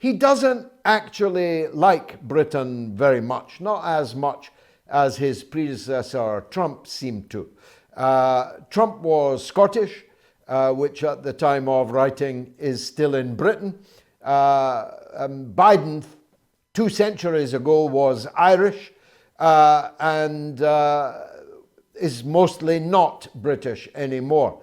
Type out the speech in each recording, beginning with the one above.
He doesn't actually like Britain very much, not as much as his predecessor Trump seemed to. Trump was Scottish, which at the time of writing is still in Britain. Biden, 2 centuries ago, was Irish and is mostly not British anymore,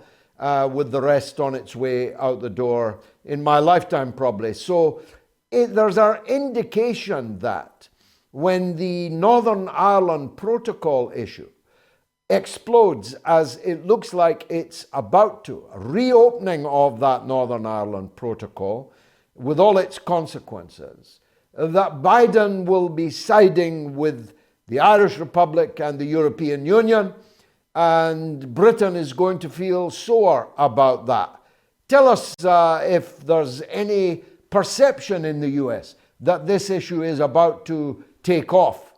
with the rest on its way out the door in my lifetime, probably. So there's an indication that when the Northern Ireland Protocol issue explodes, as it looks like it's about to, a reopening of that Northern Ireland Protocol with all its consequences, that Biden will be siding with the Irish Republic and the European Union, and Britain is going to feel sore about that. Tell us if there's any perception in the US that this issue is about to take off.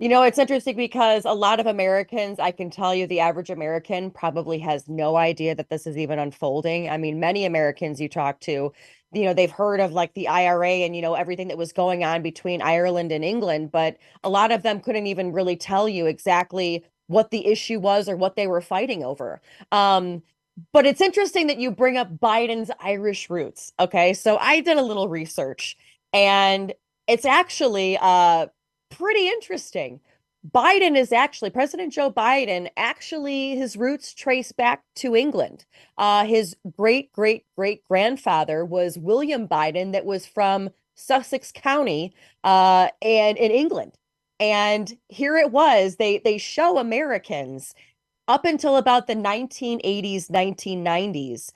It's interesting because a lot of Americans, I can tell you the average American probably has no idea that this is even unfolding. I mean, many Americans you talk to, they've heard of like the IRA and, everything that was going on between Ireland and England, but a lot of them couldn't even really tell you exactly what the issue was or what they were fighting over. But it's interesting that you bring up Biden's Irish roots. Okay. So I did a little research and it's actually pretty interesting. President Joe Biden, actually, his roots trace back to England. His great, great, great grandfather was William Biden, that was from Sussex County, and in England. And here it was, they show Americans up until about the 1980s, 1990s.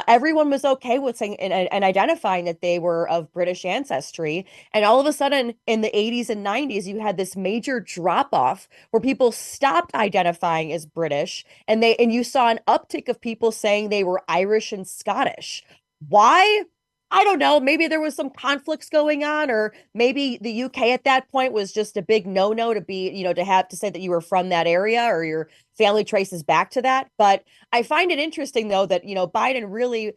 Everyone was okay with saying and identifying that they were of British ancestry. And all of a sudden, in the 80s and 90s, you had this major drop off where people stopped identifying as British, and you saw an uptick of people saying they were Irish and Scottish. Why? I don't know. Maybe there was some conflicts going on, or maybe the UK at that point was just a big no-no to be, to have to say that you were from that area or your family traces back to that. But I find it interesting, though, that, Biden really,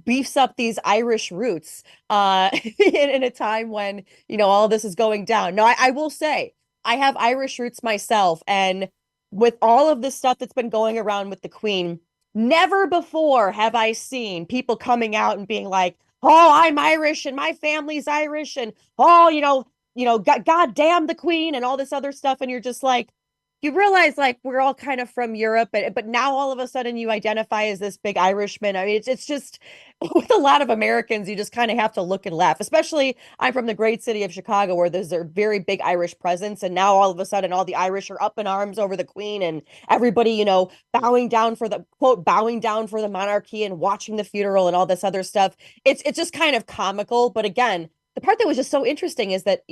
beefs up these Irish roots in a time when, all of this is going down. Now, I will say I have Irish roots myself. And with all of this stuff that's been going around with the Queen, never before have I seen people coming out and being like, "Oh, I'm Irish and my family's Irish," and "Oh, God damn the Queen," and all this other stuff. And you're just like, you realize like we're all kind of from Europe, but now all of a sudden you identify as this big Irishman. I mean, it's just with a lot of Americans, you just kind of have to look and laugh. Especially I'm from the great city of Chicago, where there's a very big Irish presence, and now all of a sudden all the Irish are up in arms over the Queen, and everybody, bowing down for the monarchy and watching the funeral and all this other stuff. It's just kind of comical. But again, the part that was just so interesting is that,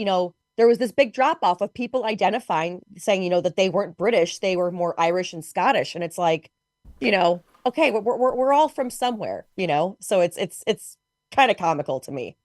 there was this big drop off of people identifying, saying, that they weren't British, they were more Irish and Scottish. And it's like, okay, we're all from somewhere, so it's kind of comical to me.